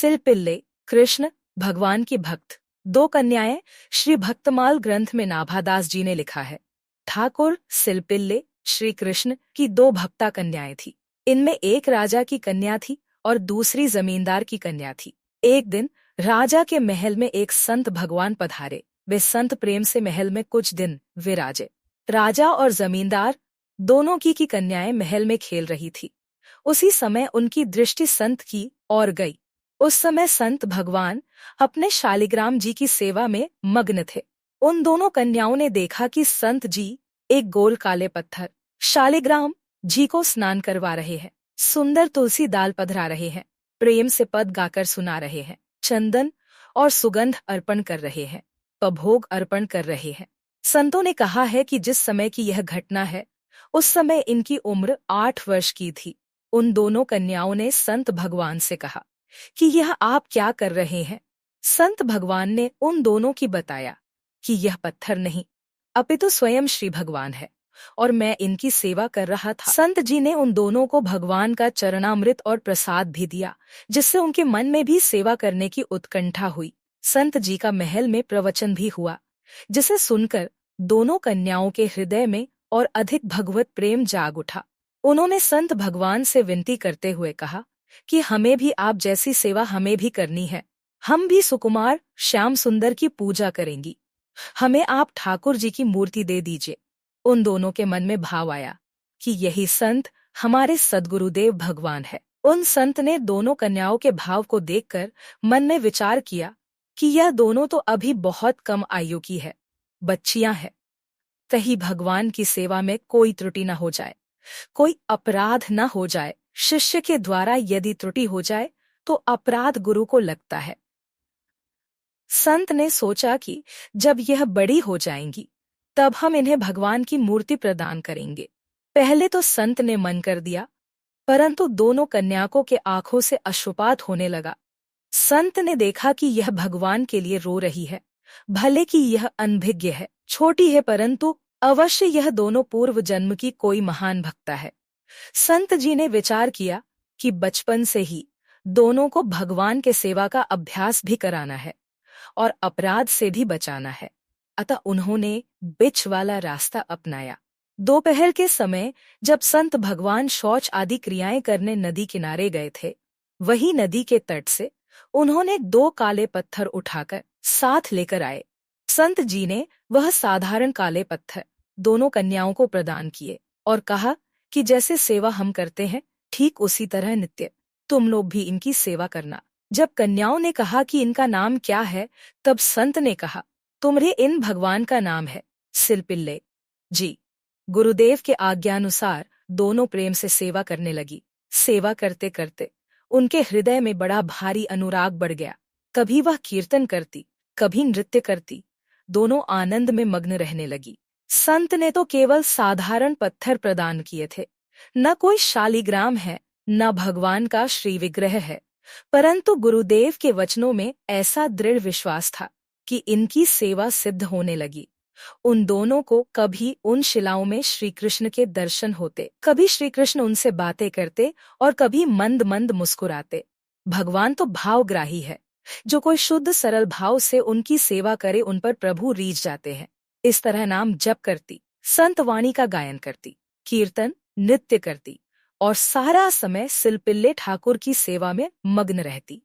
सिलपिल्ले, कृष्ण भगवान की भक्त। दो कन्याएं श्री भक्तमाल ग्रंथ में नाभादास जी ने लिखा है। ठाकुर सिलपिल्ले श्री कृष्ण की दो भक्ता कन्याएं थी। इनमें एक राजा की कन्या थी और दूसरी जमींदार की कन्या थी। एक दिन राजा के महल में एक संत भगवान पधारे। वे संत प्रेम से महल में कुछ दिन विराजे। राजा और जमींदार दोनों की कन्याएं महल में खेल रही थी। उसी समय उनकी दृष्टि संत की ओर गई। उस समय संत भगवान अपने शालिग्राम जी की सेवा में मग्न थे। उन दोनों कन्याओं ने देखा कि संत जी एक गोल काले पत्थर शालिग्राम जी को स्नान करवा रहे हैं, सुंदर तुलसी दाल पधरा रहे हैं, प्रेम से पद गाकर सुना रहे हैं, चंदन और सुगंध अर्पण कर रहे हैं, पभोग अर्पण कर रहे हैं। संतों ने कहा है कि जिस समय की यह घटना है उस समय इनकी उम्र 8 वर्ष की थी। उन दोनों कन्याओं ने संत भगवान से कहा कि यह आप क्या कर रहे हैं। संत भगवान ने उन दोनों की बताया कि यह पत्थर नहीं अपितु स्वयं श्री भगवान है और मैं इनकी सेवा कर रहा था। संत जी ने उन दोनों को भगवान का चरणामृत और प्रसाद भी दिया, जिससे उनके मन में भी सेवा करने की उत्कंठा हुई। संत जी का महल में प्रवचन भी हुआ, जिसे सुनकर दोनों कन्याओं के हृदय में और अधिक भगवत प्रेम जाग उठा। उन्होंने संत भगवान से विनती करते हुए कहा कि हमें भी आप जैसी सेवा हमें भी करनी है। हम भी सुकुमार श्याम सुंदर की पूजा करेंगी। हमें आप ठाकुर जी की मूर्ति दे दीजिए। उन दोनों के मन में भाव आया कि यही संत हमारे सद्गुरुदेव भगवान है। उन संत ने दोनों कन्याओं के भाव को देखकर मन में विचार किया कि यह दोनों तो अभी बहुत कम आयु की है, बच्चियां हैं। कहीं भगवान की सेवा में कोई त्रुटि न हो जाए, कोई अपराध न हो जाए। शिष्य के द्वारा यदि त्रुटि हो जाए तो अपराध गुरु को लगता है। संत ने सोचा कि जब यह बड़ी हो जाएंगी तब हम इन्हें भगवान की मूर्ति प्रदान करेंगे। पहले तो संत ने मन कर दिया, परंतु दोनों कन्याओं के आंखों से अश्रुपात होने लगा। संत ने देखा कि यह भगवान के लिए रो रही है। भले कि यह अनभिज्ञ है, छोटी है, परंतु अवश्य यह दोनों पूर्व जन्म की कोई महान भक्ता है। संत जी ने विचार किया कि बचपन से ही दोनों को भगवान के सेवा का अभ्यास भी कराना है और अपराध से भी बचाना है। अतः उन्होंने बिच वाला रास्ता अपनाया। दोपहर के समय जब संत भगवान शौच आदि क्रियाएं करने नदी किनारे गए थे, वही नदी के तट से उन्होंने 2 काले पत्थर उठाकर साथ लेकर आए। संत जी ने वह साधारण काले पत्थर दोनों कन्याओं को प्रदान किए और कहा कि जैसे सेवा हम करते हैं ठीक उसी तरह नित्य तुम लोग भी इनकी सेवा करना। जब कन्याओं ने कहा कि इनका नाम क्या है, तब संत ने कहा, तुम्हारे इन भगवान का नाम है सिलपिल्ले जी। गुरुदेव के आज्ञानुसार दोनों प्रेम से सेवा करने लगी। सेवा करते करते उनके हृदय में बड़ा भारी अनुराग बढ़ गया। कभी वह कीर्तन करती, कभी नृत्य करती। दोनों आनंद में मग्न रहने लगी। संत ने तो केवल साधारण पत्थर प्रदान किए थे, न कोई शालिग्राम है, न भगवान का श्री विग्रह है, परंतु गुरुदेव के वचनों में ऐसा दृढ़ विश्वास था कि इनकी सेवा सिद्ध होने लगी। उन दोनों को कभी उन शिलाओं में श्री कृष्ण के दर्शन होते, कभी श्री कृष्ण उनसे बातें करते और कभी मंद मंद मुस्कुराते। भगवान तो भावग्राही है, जो कोई शुद्ध सरल भाव से उनकी सेवा करे उन पर प्रभु रीझ जाते हैं। इस तरह नाम जप करती, संत वाणी का गायन करती, कीर्तन नृत्य करती और सारा समय सिलपिल्ले ठाकुर की सेवा में मग्न रहती।